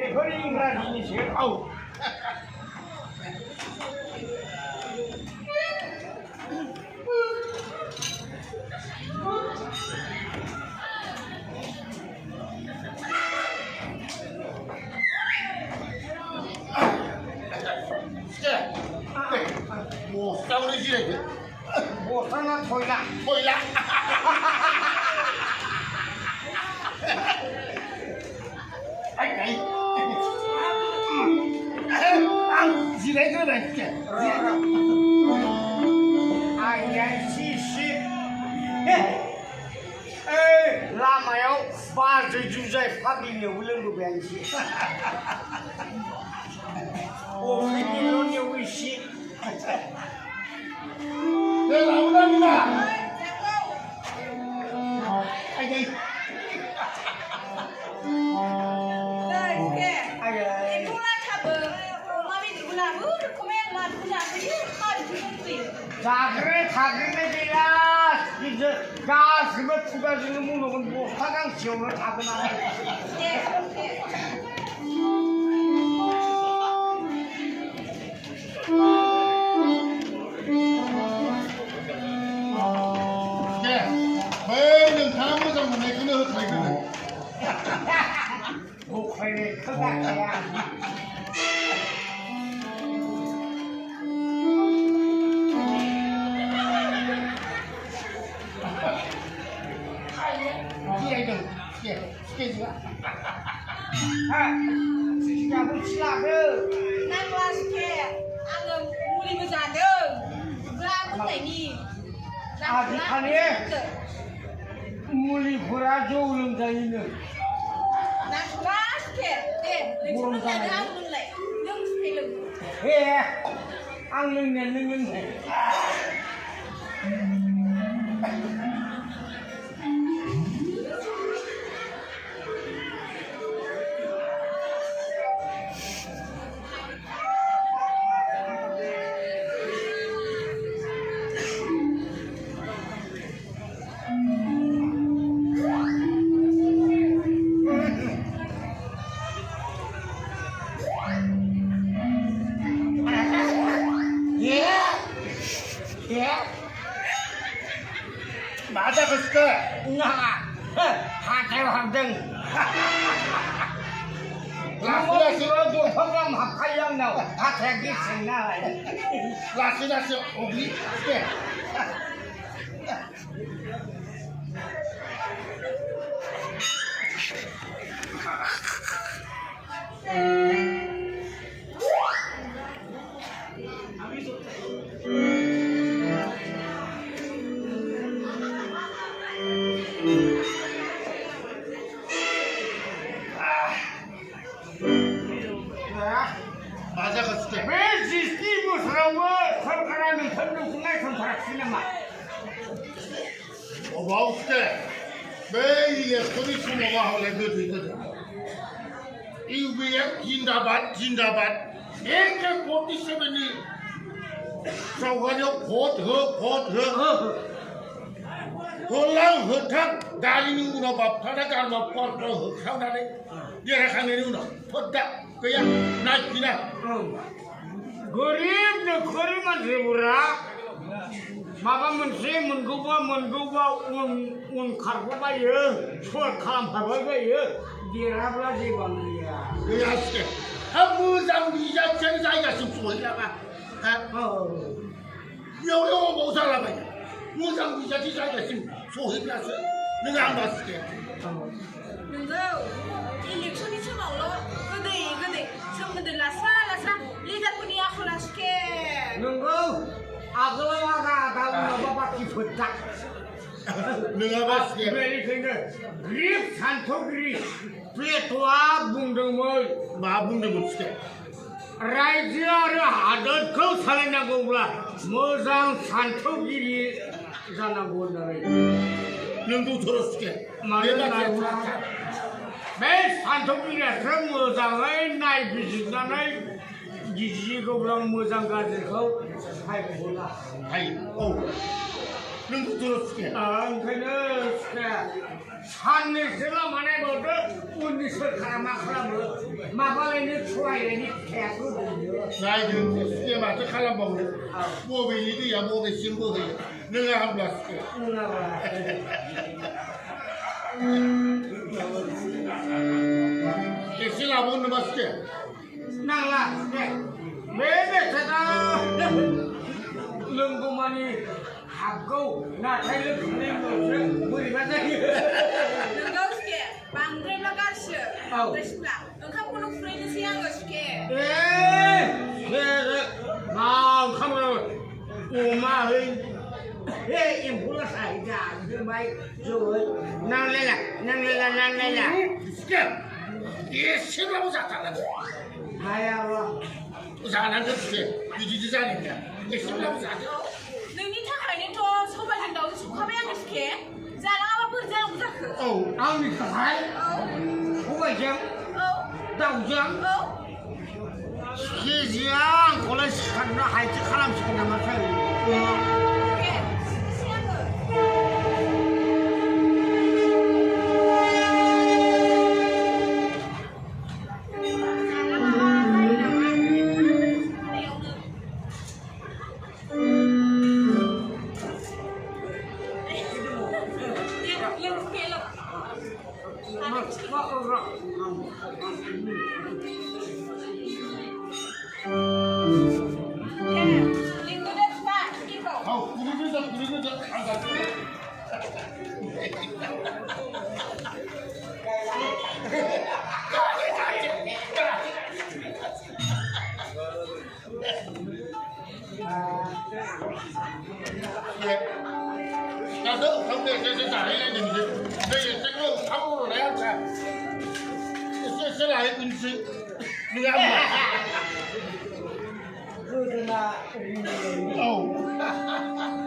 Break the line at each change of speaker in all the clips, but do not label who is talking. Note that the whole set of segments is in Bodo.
बेफोर इंराजिनिसो औ
बस्थायावनो जिरायदो
बस्थाना थयला
थयला आं जिरायग्रोबाय
आइया सि लामायाव बाजै जुजाय फाग्लिनियावबो लोंबोबाय आं एसे अफ्रिनिल' नेव एसे
दे लाबोना बिमा
जाग्रोनाय थाग्रोनाय गैया गासिबो खुगाजोंनो बुंनांगोन बस्था गांसेयावनो थागोन आरो
दे बै नोंथाङा मोजां मोननायखौनो होख्लायग्रोनो
होख्लायनायखौ गाखाया सिगाबो सिलादो
नांला सिखे आङो मुलिबो जादों उग्रा मोननायनि
आजिखालि मुलिफोरा जौ लोंजायोनो
नांला सिखे दे नोंसोर लोंजादो आं लोंलाय लों सिखे लों
हे आं लोंनाया नों लोंनाय
मा जाखोसो
नाङा हाथायाव हाबदों
लासै
दंफां गाहाम हाबखायो आंनाव हाथाया गेसें नालाय
लासै अग्लि दे मा जाखोसो
बे जिस्नि बोसोरावबो सरकारा नोंसोरखौ नायसनथाराखिसै नामा
अबावसो बै इलेक्सननि समाव हले गोदै इउपिएफ जिन्दाबाद एखे 47नि सावगारियाव भट हो होलां होथां दालिनि उनाव बाबथाना गारमा पत्र होखांनानै देरहाखांनायनि उनाव फोद्दा गैया नायफिना
गोरिब नोखोरि मानसिफोरा माबा मोनसे मोनगौबा उन खारग'बायो सर खालामफाबायो देरहाब्ला जेबो गैया
गैयासो हा मोजां बिजाथियानो जायगासिम सहैलामा हा बेयाव अबाव जालाबायो मोजां बिजाथि जायगासिम सहैब्लासो नों आंबासो
नोंगौ इलेक्सननि समावल' गोदै सोमोन्दो लास्रा लिडारफोरनि आखला सिखे
नंगौ आगोलाव आगा उनावबा बाखि फोद्दा
नङाबा
बेनिखायनो ग्रिब सान्थौगिरि प्लेट'आ बुंदोंमोन
मा बुंदोंमोन सिखे
रायजो आरो हादोरखौ सालायनांगौब्ला मोजां सान्थौगिरि जानांगौ होननानै
नोंगौ थरसके
बे सान्थौगिरियासो मोजाङै नायबिजिरनानै गिजिगौब्ला मोजां गाज्रिखौ सायख'ना
औ नोंगौ थरसके
ओंखायनो साननैसो लामा नायबावदो उननि सोरखारा मा खालामो माबालायनो सहायलायनो खेखौ दोनो
नायदों सुखे माथो खालामबावनो बबेनि दैया बबेसिम बोहैयो नोङा होनब्ला सुखे
नङाबा
एसे लाबावनो नामा सुखे
नांला बे बेसादा लोंगौमानि हाबगौ नाथाय लोंखांनायनि उनावसो बोरैबा जायो
नोंगौ सुखे बांद्रायब्ला गारसो बांद्रायसिब्ला ओंखामखौनो खुरैनोसै आङो सुखे
ओंखाम अमा है एम्फौ लाथा जाजोबबाय जयै नांलायला
सुखे एसेब्लाबो जाथारनांगौ
हायाबा
जानांगोन सुखे बिदिसो जानाय नङा एसेब्लाबो जादो
नोंनि थाखायनोथ' सबायजों दाउजों संखाबाय आङो सुखे जानाङाबा बोरै जानांगौ जाखो
औ
आंनि थाखाय सबायजों दाउजों केजिया आंखौलाय सिखारनो हायथि खालामसिगोन नामाथाय
सुखे एसे आङो
구리그저 안 가죠. 나도 경대에서 잘해야겠는데 너희 지금 사고로 내야 돼. 쓸쓸하게 군수 누가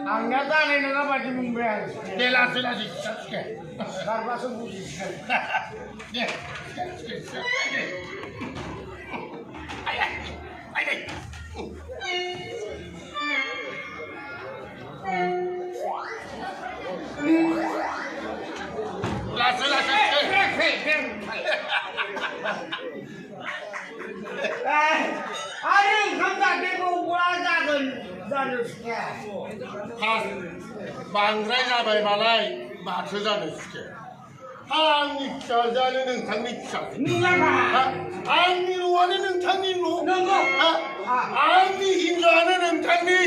Angga tane nang apa di mumbai?
Dela sikit.
Karena sembuh.
Ni. Ai.
아니 감자되고 जानो सुखे
बांद्राय जाबाय मालाय माथो जानो सुखे आंनि फिसाजोआनो नोंथांनि फिसा आंनि न'आनो नोंथांनि न' आंनि हिनजावानो नोंथांनि